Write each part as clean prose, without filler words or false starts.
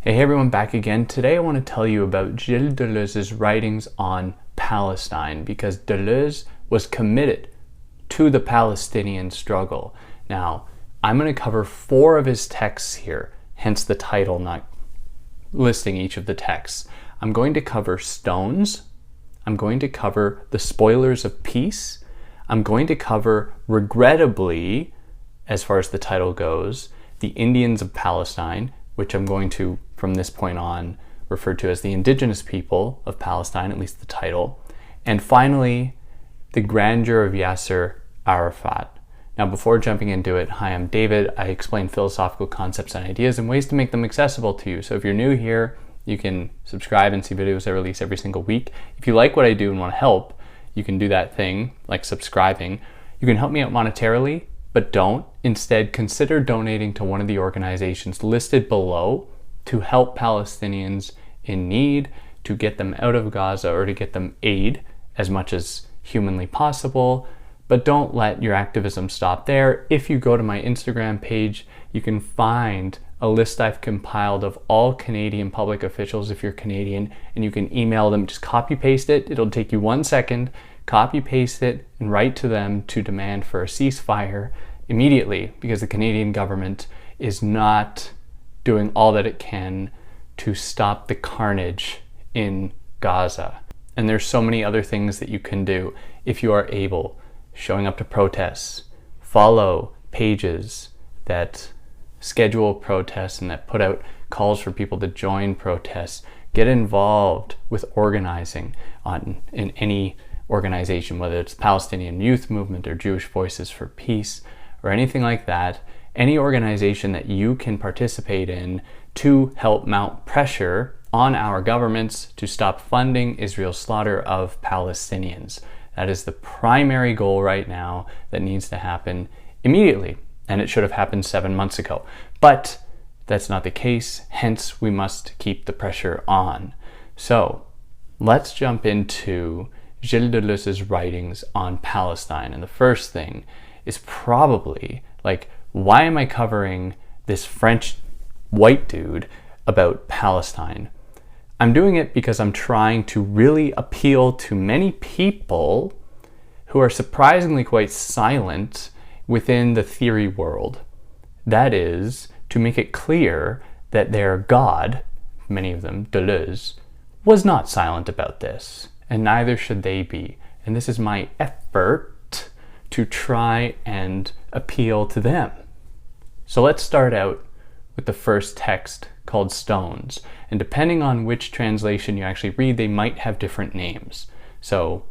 Hey everyone, back again. Today I want to tell you about Gilles Deleuze's writings on Palestine, because Deleuze was committed to the Palestinian struggle. Now, I'm going to cover 4 of his texts here, hence the title, not listing each of the texts. I'm going to cover Stones. I'm going to cover The Spoilers of Peace. I'm going to cover, regrettably, as far as the title goes, The Indians of Palestine, which I'm going to, from this point on, refer to as the indigenous people of Palestine, at least the title. And finally, The Grandeur of Yasser Arafat. Now, before jumping into it, hi, I'm David. I explain philosophical concepts and ideas and ways to make them accessible to you. So if you're new here, you can subscribe and see videos I release every single week. If you like what I do and want to help, you can do that thing, like subscribing. You can help me out monetarily, but don't. Instead, consider donating to one of the organizations listed below to help Palestinians in need, to get them out of Gaza or to get them aid as much as humanly possible. But don't let your activism stop there. If you go to my Instagram page, you can find a list I've compiled of all Canadian public officials if you're Canadian, and you can email them. Just copy paste it. It'll take you 1 second. Copy paste it and write to them to demand for a ceasefire immediately, because the Canadian government is not doing all that it can to stop the carnage in Gaza. And there's so many other things that you can do if you are able. Showing up to protests, follow pages that schedule protests and that put out calls for people to join protests. Get involved with organizing in any organization, whether it's the Palestinian Youth Movement or Jewish Voices for Peace or anything like that. Any organization that you can participate in to help mount pressure on our governments to stop funding Israel's slaughter of Palestinians. That is the primary goal right now that needs to happen immediately, and it should have happened 7 months ago. But that's not the case, hence we must keep the pressure on. So let's jump into Gilles Deleuze's writings on Palestine. And the first thing is probably, like, why am I covering this French white dude about Palestine? I'm doing it because I'm trying to really appeal to many people who are surprisingly quite silent within the theory world. That is, to make it clear that their God, many of them, Deleuze, was not silent about this, and neither should they be. And this is my effort to try and appeal to them. So let's start out with the first text called Stones. And depending on which translation you actually read, they might have different names. So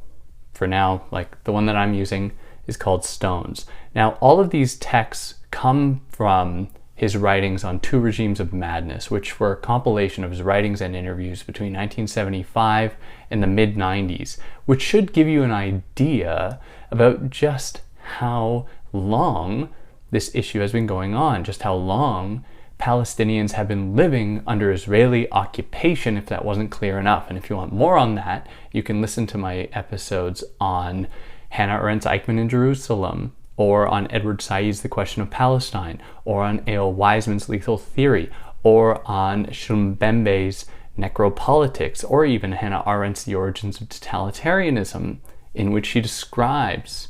for now, like the one that I'm using is called Stones. Now, all of these texts come from his writings on 2 Regimes of Madness, which were a compilation of his writings and interviews between 1975 and the mid-90s, which should give you an idea about just how long this issue has been going on, just how long Palestinians have been living under Israeli occupation, if that wasn't clear enough. And if you want more on that, you can listen to my episodes on Hannah Arendt's Eichmann in Jerusalem, or on Edward Said's The Question of Palestine, or on A.L. Wiseman's Lethal Theory, or on Shumbembe's Necropolitics, or even Hannah Arendt's The Origins of Totalitarianism, in which she describes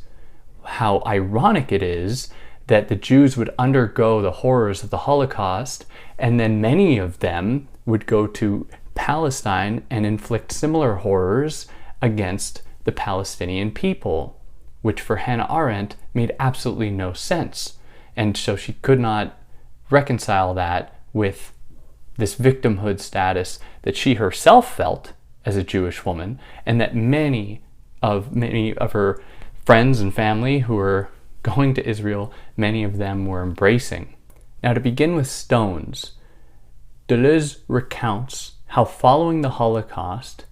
how ironic it is that the Jews would undergo the horrors of the Holocaust, and then many of them would go to Palestine and inflict similar horrors against the Palestinian people, which for Hannah Arendt made absolutely no sense. And so she could not reconcile that with this victimhood status that she herself felt as a Jewish woman, and that many of her friends and family who were going to Israel, many of them were embracing. Now, to begin with Stones, Deleuze recounts how following the Holocaust,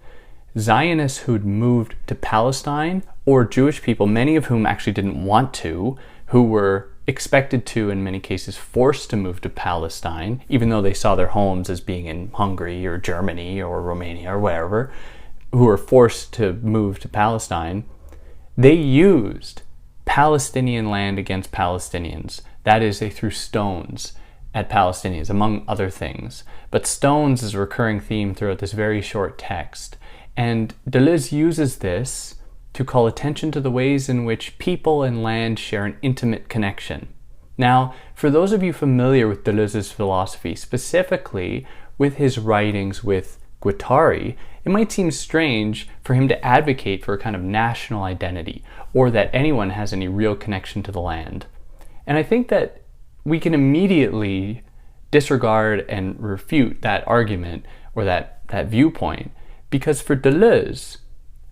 Zionists who'd moved to Palestine, or Jewish people, many of whom actually didn't want to, who were expected to, in many cases, forced to move to Palestine, even though they saw their homes as being in Hungary or Germany or Romania or wherever, who were forced to move to Palestine, they used Palestinian land against Palestinians. That is, they threw stones at Palestinians, among other things. But stones is a recurring theme throughout this very short text. And Deleuze uses this to call attention to the ways in which people and land share an intimate connection. Now, for those of you familiar with Deleuze's philosophy, specifically with his writings with Guattari, it might seem strange for him to advocate for a kind of national identity, or that anyone has any real connection to the land. And I think that we can immediately disregard and refute that argument or that viewpoint, because for Deleuze,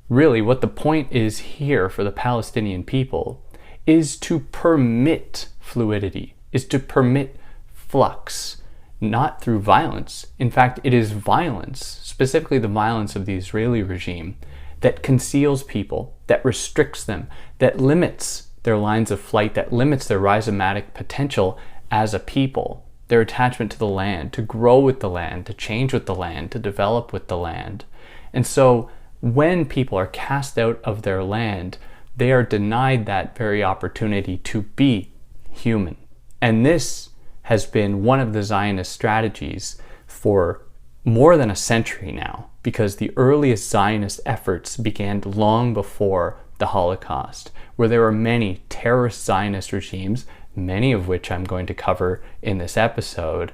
really what the point is here for the Palestinian people is to permit fluidity, is to permit flux, not through violence. In fact, it is violence, specifically the violence of the Israeli regime, that conceals people, that restricts them, that limits their lines of flight, that limits their rhizomatic potential as a people, their attachment to the land, to grow with the land, to change with the land, to develop with the land. And so when people are cast out of their land, they are denied that very opportunity to be human. And this has been one of the Zionist strategies for more than a century now, because the earliest Zionist efforts began long before the Holocaust, where there were many terrorist Zionist regimes, many of which I'm going to cover in this episode,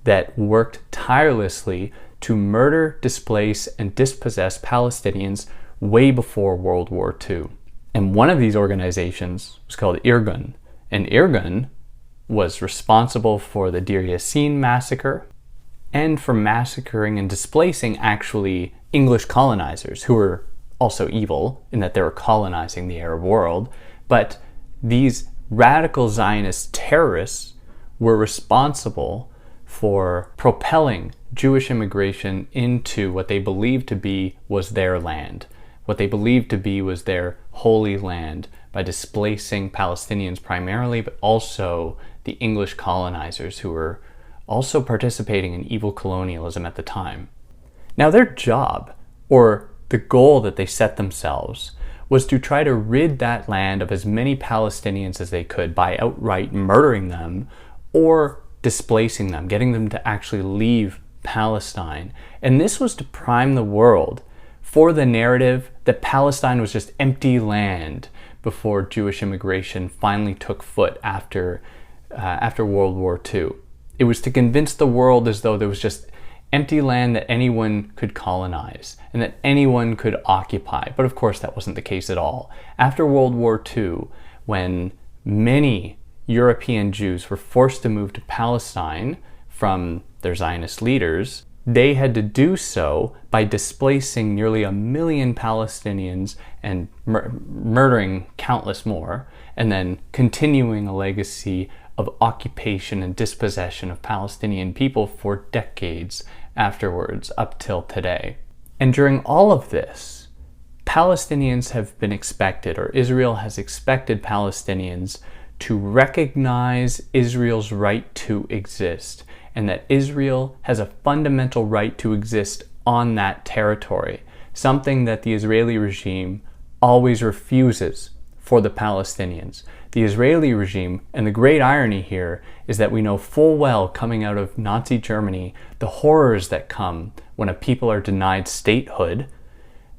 that worked tirelessly to murder, displace, and dispossess Palestinians way before World War II. And one of these organizations was called Irgun. And Irgun was responsible for the Deir Yassin massacre and for massacring and displacing actually English colonizers who were also evil in that they were colonizing the Arab world. But these radical Zionist terrorists were responsible for propelling Jewish immigration into what they believed to be was their land, what they believed to be was their holy land, by displacing Palestinians primarily, but also the English colonizers who were also participating in evil colonialism at the time. Now, their job, or the goal that they set themselves, was to try to rid that land of as many Palestinians as they could by outright murdering them or displacing them, getting them to actually leave Palestine. And this was to prime the world for the narrative that Palestine was just empty land before Jewish immigration finally took foot after World War II. It was to convince the world as though there was just empty land that anyone could colonize and that anyone could occupy. But of course, that wasn't the case at all. After World War II, when many European Jews were forced to move to Palestine from their Zionist leaders, they had to do so by displacing nearly 1 million Palestinians and murdering countless more, and then continuing a legacy of occupation and dispossession of Palestinian people for decades afterwards, up till today. And during all of this, Palestinians have been expected, or Israel has expected Palestinians to recognize Israel's right to exist, and that Israel has a fundamental right to exist on that territory, something that the Israeli regime always refuses for the Palestinians. The Israeli regime, and the great irony here is that we know full well, coming out of Nazi Germany, the horrors that come when a people are denied statehood.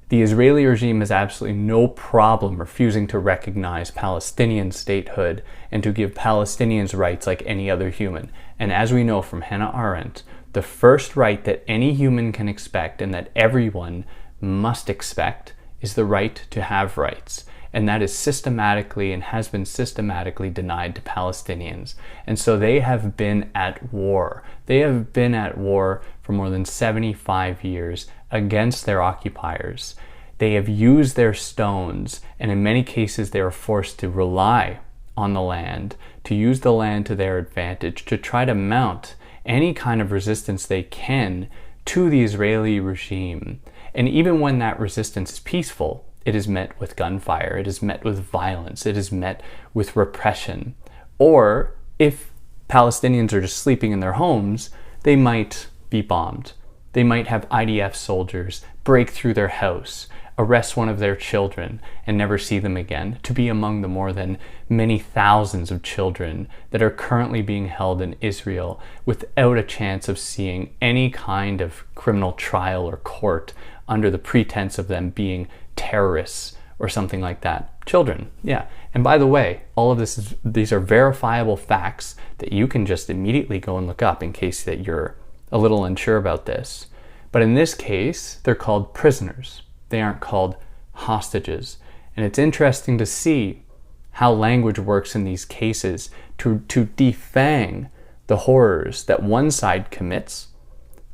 The Israeli regime has absolutely no problem refusing to recognize Palestinian statehood and to give Palestinians rights like any other human. And as we know from Hannah Arendt, the first right that any human can expect and that everyone must expect is the right to have rights. And that is systematically and has been systematically denied to Palestinians. And so they have been at war. They have been at war for more than 75 years against their occupiers. They have used their stones, and in many cases they are forced to rely on the land, to use the land to their advantage, to try to mount any kind of resistance they can to the Israeli regime. And even when that resistance is peaceful, it is met with gunfire, it is met with violence, it is met with repression. Or if Palestinians are just sleeping in their homes, they might be bombed. They might have IDF soldiers break through their house, arrest one of their children and never see them again, to be among the more than many thousands of children that are currently being held in Israel without a chance of seeing any kind of criminal trial or court under the pretense of them being terrorists or something like that. Children, yeah. And by the way, all of these are verifiable facts that you can just immediately go and look up in case that you're a little unsure about this. But in this case, they're called prisoners. They aren't called hostages. And it's interesting to see how language works in these cases to defang the horrors that one side commits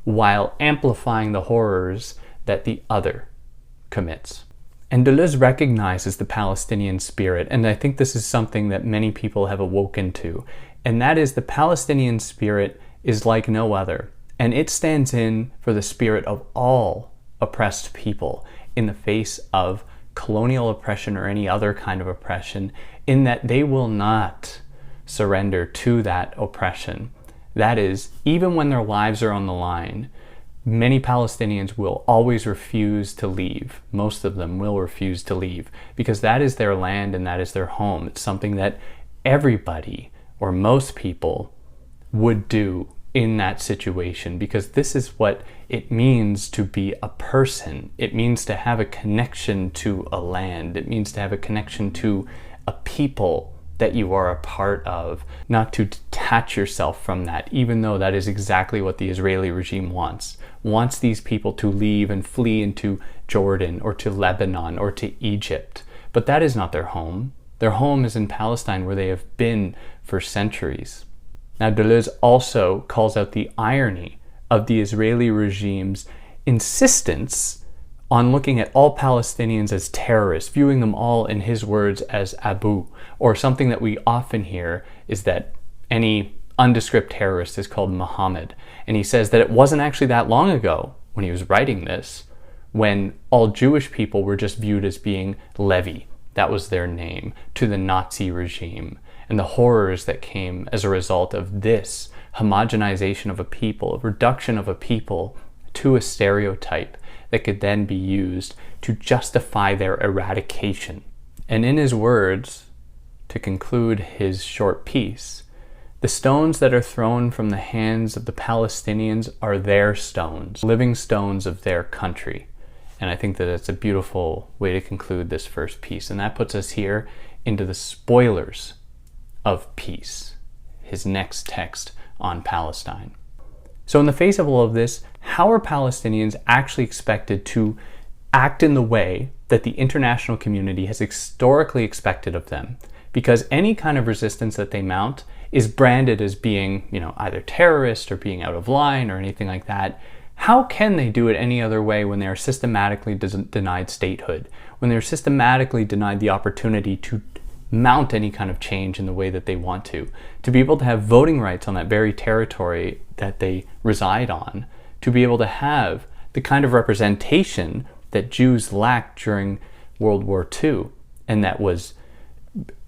while amplifying the horrors that the other commits. And Deleuze recognizes the Palestinian spirit, and I think this is something that many people have awoken to, and that is the Palestinian spirit is like no other, and it stands in for the spirit of all oppressed people in the face of colonial oppression or any other kind of oppression, in that they will not surrender to that oppression. That is, even when their lives are on the line, many Palestinians will always refuse to leave. Most of them will refuse to leave because that is their land and that is their home. It's something that everybody or most people would do in that situation, because this is what it means to be a person. It means to have a connection to a land. It means to have a connection to a people that you are a part of, not to detach yourself from that, even though that is exactly what the Israeli regime wants these people to leave and flee into Jordan or to Lebanon or to Egypt. But that is not their home. Their home is in Palestine, where they have been for centuries. Now, Deleuze also calls out the irony of the Israeli regime's insistence on looking at all Palestinians as terrorists, viewing them all, in his words, as Abu, or something that we often hear is that any undescript terrorist is called Muhammad. And he says that it wasn't actually that long ago, when he was writing this, when all Jewish people were just viewed as being Levi, that was their name, to the Nazi regime, and the horrors that came as a result of this homogenization of a people, a reduction of a people to a stereotype that could then be used to justify their eradication. And in his words, to conclude his short piece, the stones that are thrown from the hands of the Palestinians are their stones, living stones of their country. And I think that it's a beautiful way to conclude this first piece. And that puts us here into the spoilers of peace, his next text on Palestine. So in the face of all of this, how are Palestinians actually expected to act in the way that the international community has historically expected of them? Because any kind of resistance that they mount is branded as being, either terrorist or being out of line or anything like that. How can they do it any other way when they are systematically denied statehood, when they're systematically denied the opportunity to mount any kind of change in the way that they want to be able to have voting rights on that very territory that they reside on, to be able to have the kind of representation that Jews lacked during World War II and that was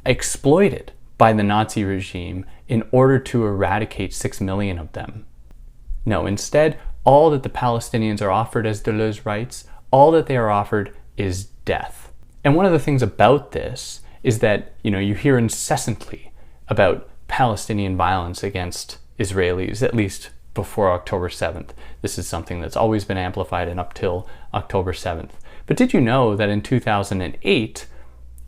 exploited by the Nazi regime in order to eradicate 6 million of them. No, instead, all that the Palestinians are offered, as Deleuze writes, all that they are offered is death. And one of the things about this is that, you hear incessantly about Palestinian violence against Israelis, at least before October 7th. This is something that's always been amplified and up till October 7th. But did you know that in 2008,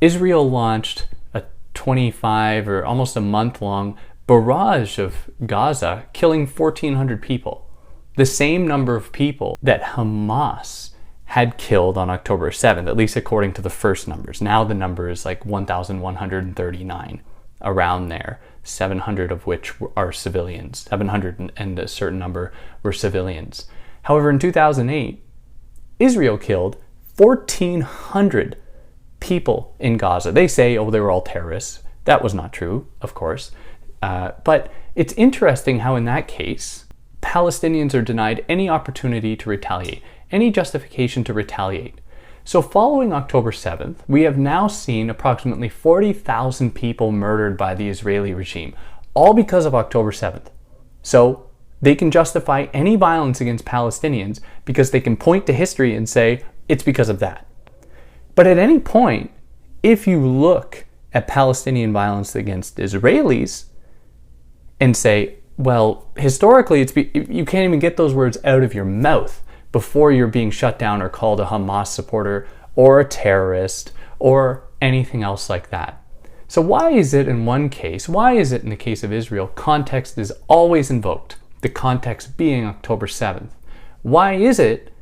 Israel launched a 25 or almost a month-long barrage of Gaza, killing 1,400 people? The same number of people that Hamas had killed on October 7th, at least according to the first numbers. Now the number is like 1,139, around there, 700 of which are civilians. 700 and a certain number were civilians. However, in 2008, Israel killed 1,400 people in Gaza. They say, they were all terrorists. That was not true, of course. But it's interesting how in that case, Palestinians are denied any opportunity to retaliate, any justification to retaliate. So following October 7th, we have now seen approximately 40,000 people murdered by the Israeli regime, all because of October 7th. So they can justify any violence against Palestinians because they can point to history and say, it's because of that. But at any point, if you look at Palestinian violence against Israelis and say, well, historically, you can't even get those words out of your mouth before you're being shut down or called a Hamas supporter or a terrorist or anything else like that. So why is it in one case, why is it in the case of Israel, context is always invoked, the context being October 7th? Why is it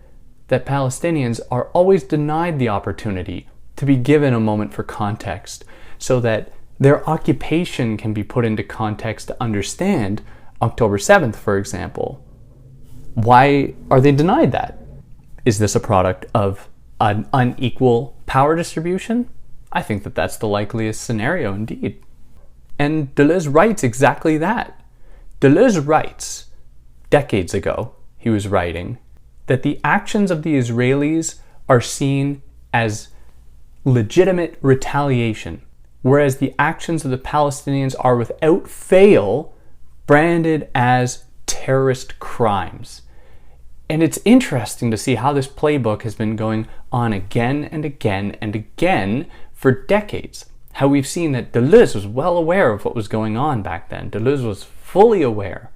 that Palestinians are always denied the opportunity to be given a moment for context so that their occupation can be put into context to understand October 7th, for example? Why are they denied that? Is this a product of an unequal power distribution? I think that that's the likeliest scenario indeed. And Deleuze writes exactly that. Deleuze writes, decades ago, he was writing, that the actions of the Israelis are seen as legitimate retaliation, whereas the actions of the Palestinians are without fail branded as terrorist crimes. And it's interesting to see how this playbook has been going on again and again and again for decades. How we've seen that Deleuze was well aware of what was going on back then. Deleuze was fully aware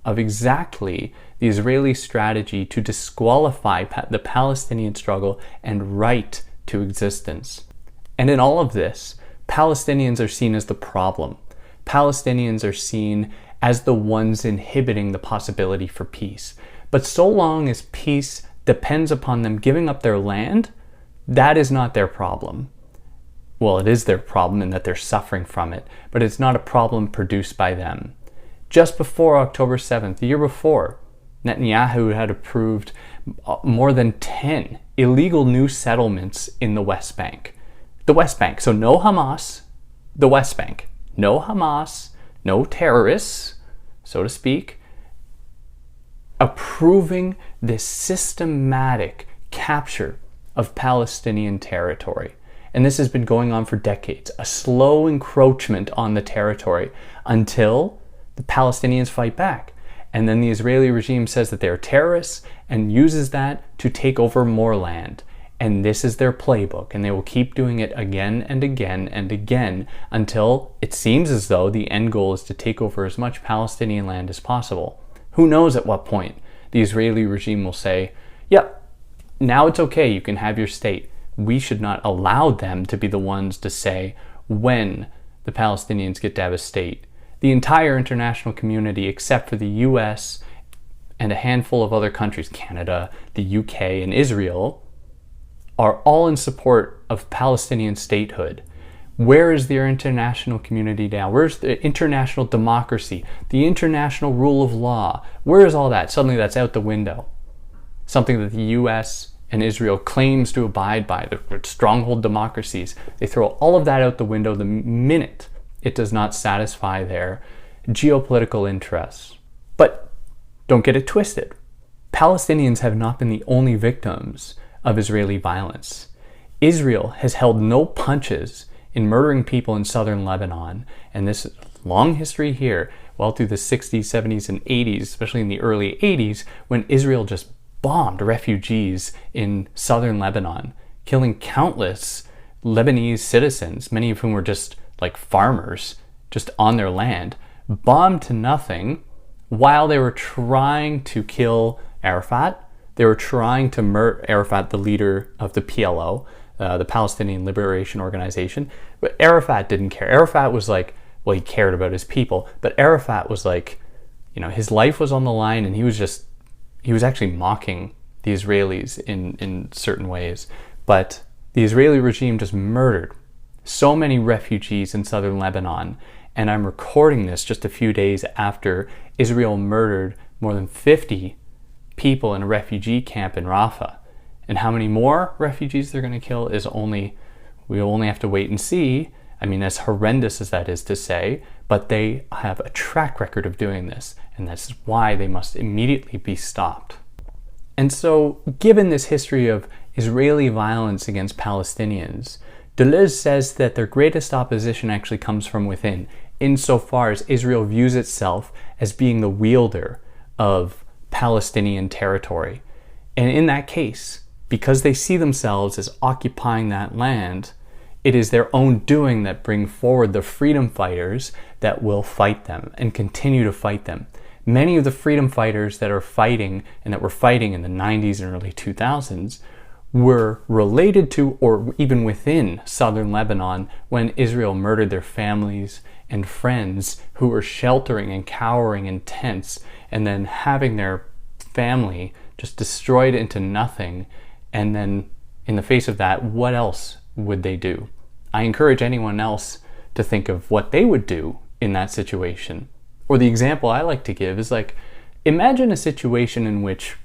of exactly the Israeli strategy to disqualify the Palestinian struggle and right to existence. And in all of this, Palestinians are seen as the problem. Palestinians are seen as the ones inhibiting the possibility for peace. But so long as peace depends upon them giving up their land, that is not their problem. Well, it is their problem in that they're suffering from it, but it's not a problem produced by them. Just before October 7th, the year before, Netanyahu had approved more than 10 illegal new settlements in the West Bank. The West Bank, so no Hamas, the West Bank. No Hamas, no terrorists, so to speak, approving this systematic capture of Palestinian territory. And this has been going on for decades, a slow encroachment on the territory until the Palestinians fight back. And then the Israeli regime says that they are terrorists and uses that to take over more land. And this is their playbook, and they will keep doing it again and again and again until it seems as though the end goal is to take over as much Palestinian land as possible. Who knows at what point the Israeli regime will say, yep, now it's okay, you can have your state. We should not allow them to be the ones to say when the Palestinians get to have a state. The entire international community, except for the US and a handful of other countries, Canada, the UK, and Israel, are all in support of Palestinian statehood. Where is the international community now? Where's the international democracy, the international rule of law? Where is all that? Suddenly that's out the window. Something that the US and Israel claims to abide by, the stronghold democracies. They throw all of that out the window the minute it does not satisfy their geopolitical interests. But don't get it twisted. Palestinians have not been the only victims of Israeli violence. Israel has held no punches in murdering people in southern Lebanon, and this long history here, well through the 60s, 70s, and 80s, especially in the early 80s, when Israel just bombed refugees in southern Lebanon, killing countless Lebanese citizens, many of whom were just like farmers, just on their land, bombed to nothing while they were trying to kill Arafat. They were trying to murder Arafat, the leader of the PLO, the Palestinian Liberation Organization. But Arafat didn't care. Arafat was like, well, he cared about his people, but Arafat was like, you know, his life was on the line, and he was actually mocking the Israelis in certain ways. But the Israeli regime just murdered so many refugees in southern Lebanon. And I'm recording this just a few days after Israel murdered more than 50 people in a refugee camp in Rafah. And how many more refugees they're going to kill we'll only have to wait and see. I mean, as horrendous as that is to say, but they have a track record of doing this, and that's why they must immediately be stopped. And so, given this history of Israeli violence against Palestinians, Deleuze says that their greatest opposition actually comes from within, insofar as Israel views itself as being the wielder of Palestinian territory. And in that case, because they see themselves as occupying that land, it is their own doing that bring forward the freedom fighters that will fight them and continue to fight them. Many of the freedom fighters that are fighting and that were fighting in the 90s and early 2000s were related to or even within southern Lebanon when Israel murdered their families and friends who were sheltering and cowering in tents and then having their family just destroyed into nothing. And then in the face of that, what else would they do? I encourage anyone else to think of what they would do in that situation. Or the example I like to give is like, imagine a situation in which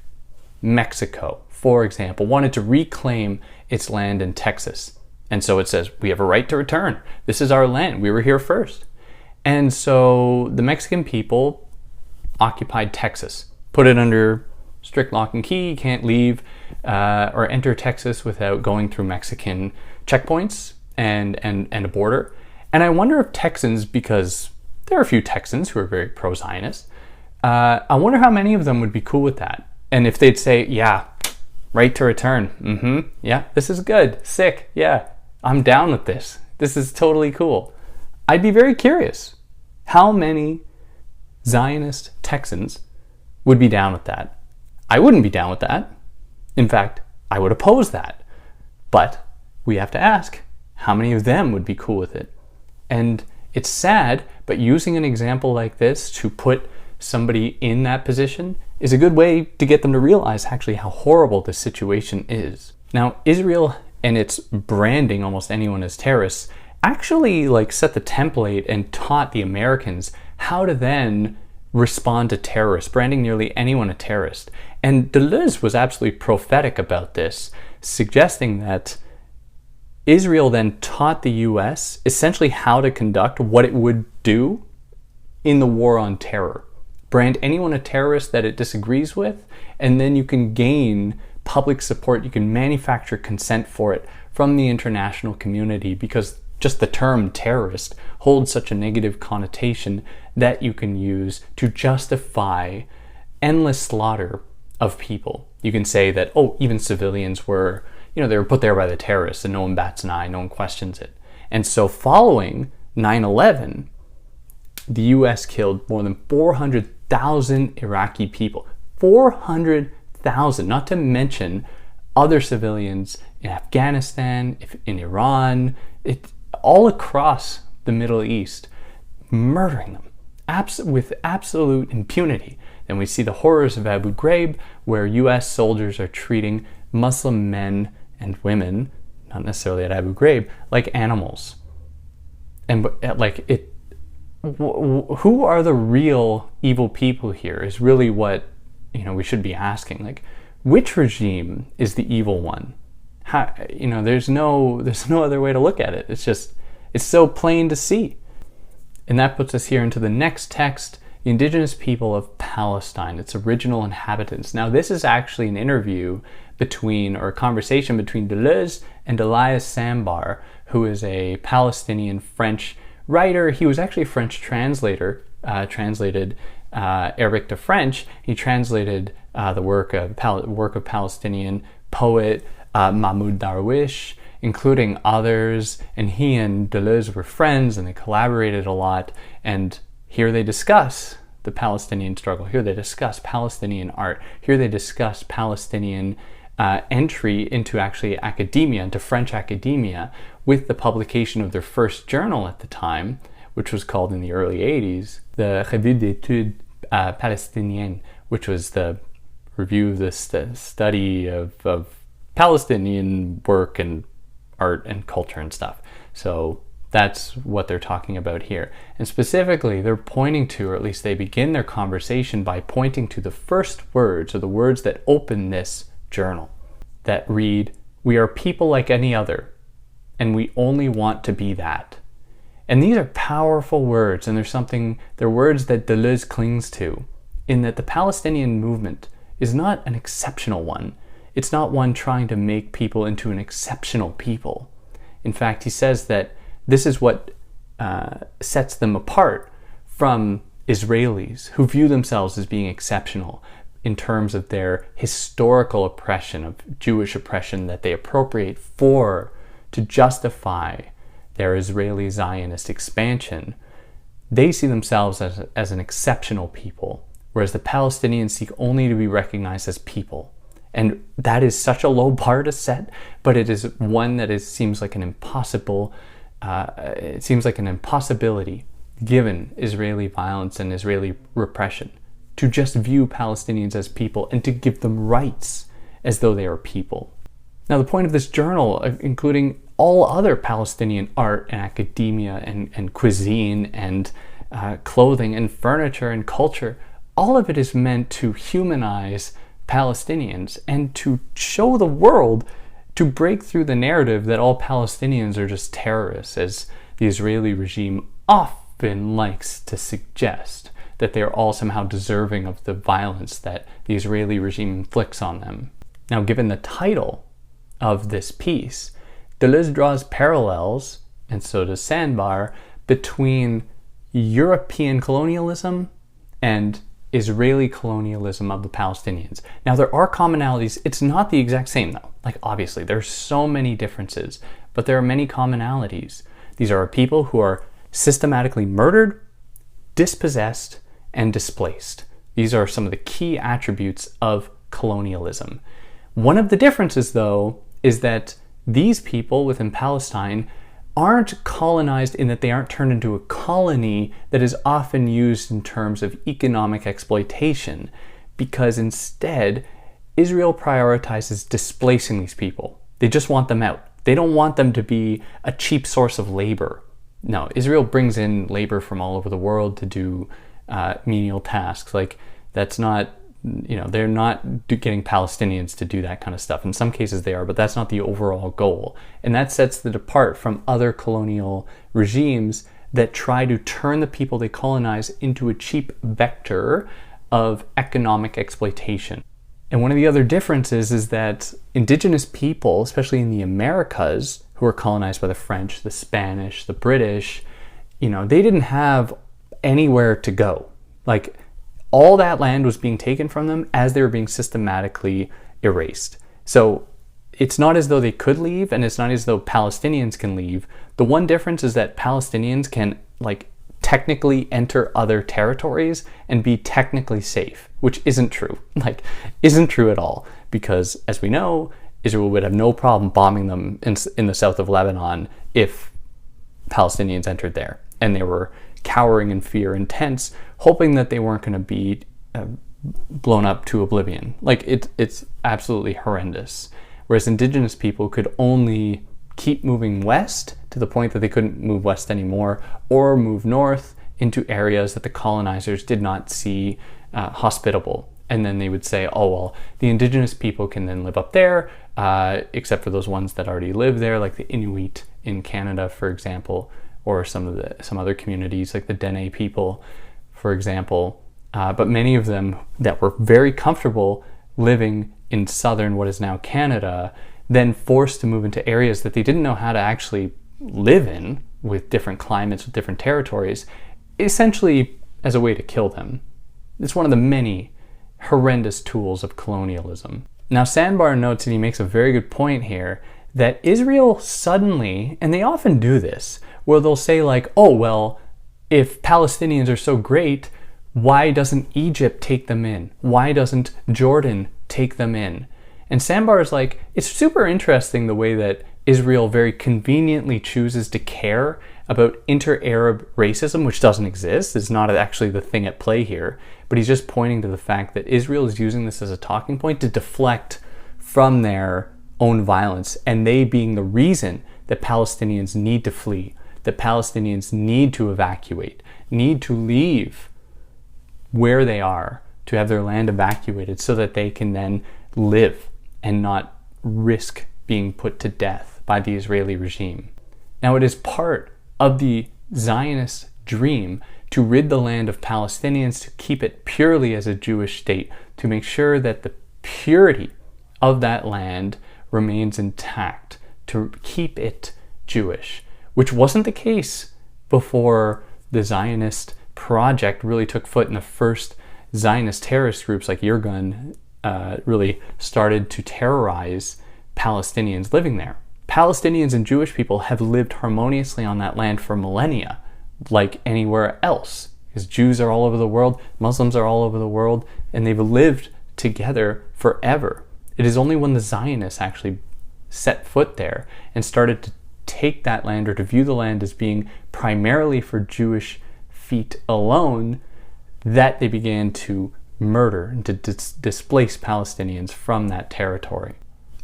Mexico, for example, wanted to reclaim its land in Texas. And so it says, we have a right to return. This is our land. We were here first. And so the Mexican people occupied Texas, put it under strict lock and key. You can't leave or enter Texas without going through Mexican checkpoints and a border. And I wonder if Texans, because there are a few Texans who are very pro-Zionist, I wonder how many of them would be cool with that. And if they'd say, yeah, right to return. Yeah, this is good. Sick. Yeah, I'm down with this. This is totally cool. I'd be very curious how many Zionist Texans would be down with that. I wouldn't be down with that. In fact, I would oppose that. But we have to ask, how many of them would be cool with it? And it's sad, but using an example like this to put somebody in that position is a good way to get them to realize actually how horrible this situation is. Now, Israel and its branding almost anyone as terrorists actually set the template and taught the Americans how to then respond to terrorists, branding nearly anyone a terrorist. And Deleuze was absolutely prophetic about this, suggesting that Israel then taught the US essentially how to conduct what it would do in the war on terror. Brand anyone a terrorist that it disagrees with, and then you can gain public support, you can manufacture consent for it from the international community, because just the term terrorist holds such a negative connotation that you can use to justify endless slaughter of people. You can say that, oh, even civilians were, they were put there by the terrorists and no one bats an eye, no one questions it. And so following 9/11, the US killed more than 400,000 Iraqi people. 400,000, not to mention other civilians in Afghanistan, in Iran, all across the Middle East, murdering them with absolute impunity. Then we see the horrors of Abu Ghraib, where US soldiers are treating Muslim men and women, not necessarily at Abu Ghraib, like animals. And who are the real evil people here is really what we should be asking. Which regime is the evil one? There's no other way to look at it. It's so plain to see. And that puts us here into the next text, the indigenous people of Palestine, its original inhabitants. Now, this is actually an interview or a conversation between Deleuze and Elias Sambar, who is a Palestinian French writer. He was actually a French translator, translated Arabic to French. He translated the work of Palestinian poet Mahmoud Darwish, including others, and he and Deleuze were friends and they collaborated a lot, and here they discuss the Palestinian struggle. Here they discuss Palestinian art. Here they discuss Palestinian entry into actually academia, into French academia, with the publication of their first journal at the time, which was called in the early 80s, the Revue d'études Palestiniennes, which was the review of the study of Palestinian work and art and culture and stuff. So that's what they're talking about here. And specifically, they're pointing to, or at least they begin their conversation by pointing to the first words, or the words that open this journal, that read, "We are people like any other, and we only want to be that." And these are powerful words, and they're words that Deleuze clings to, in that the Palestinian movement is not an exceptional one. It's not one trying to make people into an exceptional people. In fact, he says that this is what sets them apart from Israelis who view themselves as being exceptional. in terms of their historical oppression, of Jewish oppression that they appropriate to justify their Israeli Zionist expansion, they see themselves as an exceptional people, whereas the Palestinians seek only to be recognized as people. And that is such a low bar to set, but it is one that seems like an impossibility given Israeli violence and Israeli repression, to just view Palestinians as people and to give them rights as though they are people. Now, the point of this journal, including all other Palestinian art and academia and cuisine and clothing and furniture and culture, all of it is meant to humanize Palestinians and to show the world, to break through the narrative that all Palestinians are just terrorists, as the Israeli regime often likes to suggest, that they are all somehow deserving of the violence that the Israeli regime inflicts on them. Now, given the title of this piece, Deleuze draws parallels, and so does Sandbar, between European colonialism and Israeli colonialism of the Palestinians. Now, there are commonalities. It's not the exact same, though. Like, obviously, there's so many differences, but there are many commonalities. These are people who are systematically murdered, dispossessed, and displaced. These are some of the key attributes of colonialism. One of the differences, though, is that these people within Palestine aren't colonized in that they aren't turned into a colony that is often used in terms of economic exploitation, because instead, Israel prioritizes displacing these people. They just want them out. They don't want them to be a cheap source of labor. No, Israel brings in labor from all over the world to do menial tasks. Like, that's not, they're not getting Palestinians to do that kind of stuff. In some cases they are, but that's not the overall goal. And that sets it apart from other colonial regimes that try to turn the people they colonize into a cheap vector of economic exploitation. And one of the other differences is that indigenous people, especially in the Americas, who were colonized by the French, the Spanish, the British, they didn't have anywhere to go. Like, all that land was being taken from them as they were being systematically erased. So it's not as though they could leave, and it's not as though Palestinians can leave. The one difference is that Palestinians can, technically enter other territories and be technically safe, which isn't true. Isn't true at all, because as we know, Israel would have no problem bombing them in the south of Lebanon if Palestinians entered there, and they were cowering in fear and tents, hoping that they weren't going to be blown up to oblivion. It's absolutely horrendous. Whereas indigenous people could only keep moving west to the point that they couldn't move west anymore, or move north into areas that the colonizers did not see hospitable. And then they would say, oh, well, the indigenous people can then live up there, except for those ones that already live there, like the Inuit in Canada, for example, or some other communities like the Dene people, for example. But many of them that were very comfortable living in southern, what is now Canada, then forced to move into areas that they didn't know how to actually live in, with different climates, with different territories, essentially as a way to kill them. It's one of the many horrendous tools of colonialism. Now, Sandbar notes, and he makes a very good point here, that Israel suddenly, and they often do this, where they'll say oh, well, if Palestinians are so great, why doesn't Egypt take them in? Why doesn't Jordan take them in? And Sandbar is it's super interesting the way that Israel very conveniently chooses to care about inter-Arab racism, which doesn't exist. It's not actually the thing at play here. But he's just pointing to the fact that Israel is using this as a talking point to deflect from their own violence, and they being the reason that Palestinians need to flee, that Palestinians need to evacuate, need to leave where they are, to have their land evacuated so that they can then live and not risk being put to death by the Israeli regime. Now, it is part of the Zionist dream to rid the land of Palestinians, to keep it purely as a Jewish state, to make sure that the purity of that land remains intact, to keep it Jewish, which wasn't the case before the Zionist project really took foot in the first Zionist terrorist groups like Irgun really started to terrorize Palestinians living there. Palestinians and Jewish people have lived harmoniously on that land for millennia, like anywhere else, because Jews are all over the world, Muslims are all over the world, and they've lived together forever. It is only when the Zionists actually set foot there and started to take that land, or to view the land as being primarily for Jewish feet alone, that they began to murder and to displace Palestinians from that territory.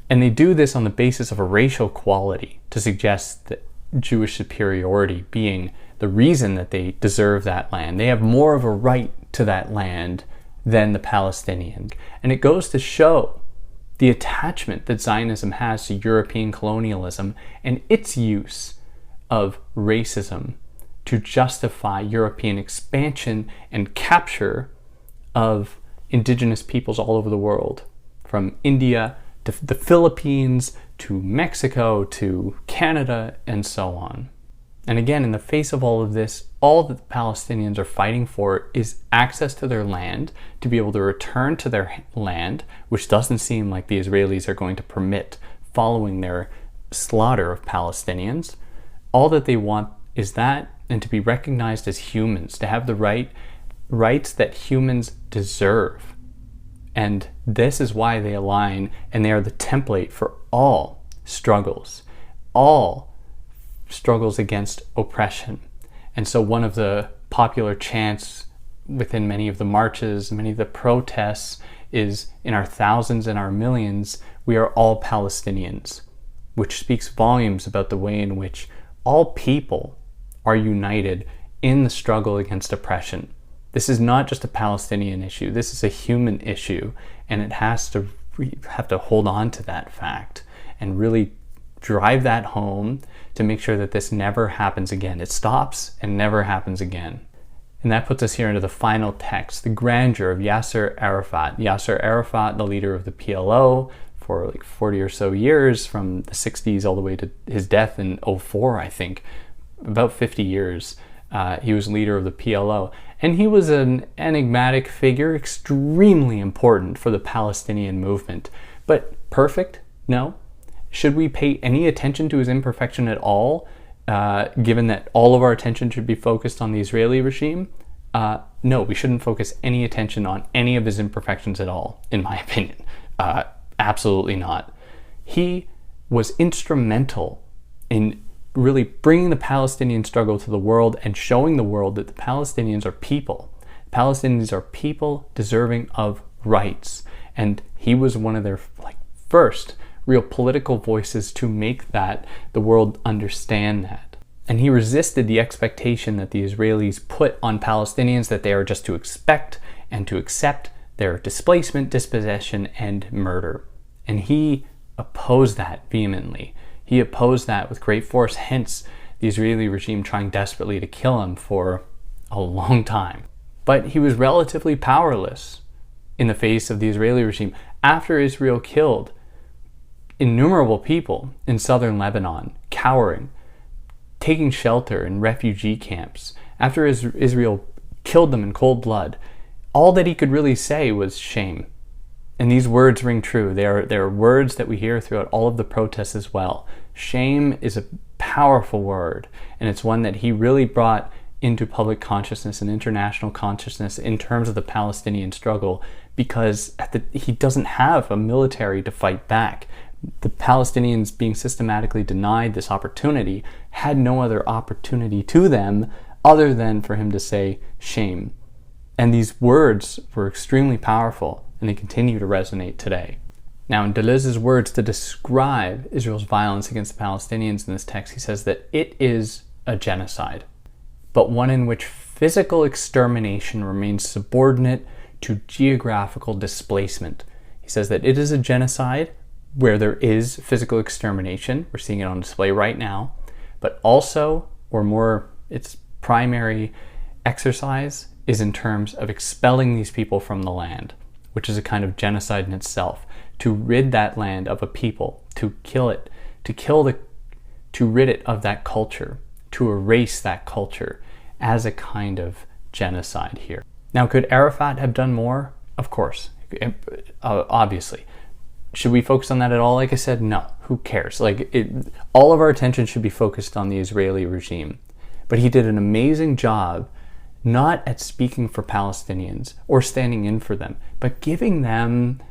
And they do this on the basis of a racial quality, to suggest that Jewish superiority being the reason that they deserve that land. They have more of a right to that land than the Palestinians. And it goes to show the attachment that Zionism has to European colonialism and its use of racism to justify European expansion and capture of indigenous peoples all over the world, from India to the Philippines to Mexico to Canada and so on. And again, in the face of all of this, all that the Palestinians are fighting for is access to their land, to be able to return to their land, which doesn't seem like the Israelis are going to permit following their slaughter of Palestinians. All that they want is that, and to be recognized as humans, to have the rights that humans deserve. And this is why they align, and they are the template for all struggles against oppression. And so one of the popular chants within many of the marches, many of the protests, is, in our thousands and our millions, we are all Palestinians, which speaks volumes about the way in which all people are united in the struggle against oppression. This is not just a Palestinian issue. This is a human issue, and it has to have to hold on to that fact and really drive that home to make sure that this never happens again. It stops and never happens again. And that puts us here into the final text, the Grandeur of Yasser Arafat. Yasser Arafat, the leader of the PLO for like 40 or so years, from the 60s all the way to his death in 2004, I think, about 50 years. He was leader of the PLO. And he was an enigmatic figure, extremely important for the Palestinian movement. But perfect? No. Should we pay any attention to his imperfection at all, given that all of our attention should be focused on the Israeli regime? No, we shouldn't focus any attention on any of his imperfections at all, in my opinion. Absolutely not. He was instrumental in really bringing the Palestinian struggle to the world and showing the world that the Palestinians are people. Palestinians are people deserving of rights. And he was one of their first real political voices to make that the world understand that. And he resisted the expectation that the Israelis put on Palestinians, that they are just to expect and to accept their displacement, dispossession, and murder. And he opposed that vehemently. He opposed that with great force, hence the Israeli regime trying desperately to kill him for a long time. But he was relatively powerless in the face of the Israeli regime. After Israel killed innumerable people in southern Lebanon, cowering, taking shelter in refugee camps, after Israel killed them in cold blood, all that he could really say was shame. And these words ring true. They are words that we hear throughout all of the protests as well. Shame is a powerful word, and it's one that he really brought into public consciousness and international consciousness in terms of the Palestinian struggle, because he doesn't have a military to fight back. The Palestinians, being systematically denied this opportunity, had no other opportunity to them other than for him to say shame. And these words were extremely powerful, and they continue to resonate today. Now, in Deleuze's words to describe Israel's violence against the Palestinians in this text, he says that it is a genocide, but one in which physical extermination remains subordinate to geographical displacement. He says that it is a genocide where there is physical extermination. We're seeing it on display right now, but also, or more, its primary exercise is in terms of expelling these people from the land, which is a kind of genocide in itself. To rid that land of a people, to kill it, to rid it of that culture, to erase that culture as a kind of genocide here. Now, could Arafat have done more? Of course, obviously. Should we focus on that at all? Like I said, no. Who cares? All of our attention should be focused on the Israeli regime. But he did an amazing job, not at speaking for Palestinians or standing in for them, but giving them,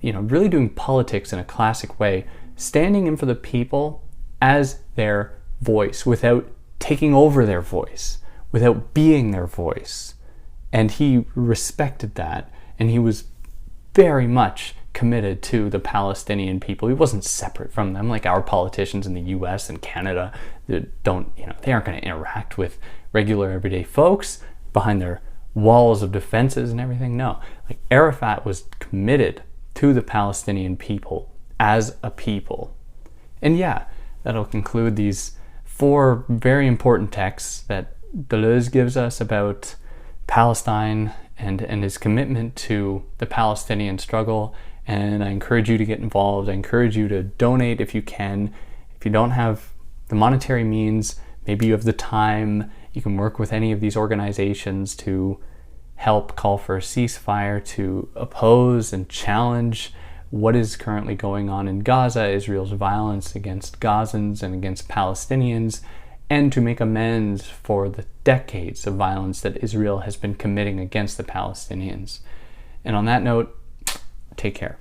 really doing politics in a classic way, standing in for the people as their voice, without taking over their voice, without being their voice. And he respected that, and he was very much committed to the Palestinian people. He wasn't separate from them like our politicians in the US and Canada that they aren't going to interact with regular everyday folks behind their walls of defenses and everything. No, Arafat was committed to the Palestinian people as a people. And yeah, that'll conclude these 4 very important texts that Deleuze gives us about Palestine and his commitment to the Palestinian struggle. And I encourage you to get involved. I encourage you to donate if you can. If you don't have the monetary means, maybe you have the time, you can work with any of these organizations to help call for a ceasefire, to oppose and challenge what is currently going on in Gaza, Israel's violence against Gazans and against Palestinians, and to make amends for the decades of violence that Israel has been committing against the Palestinians. And on that note, take care.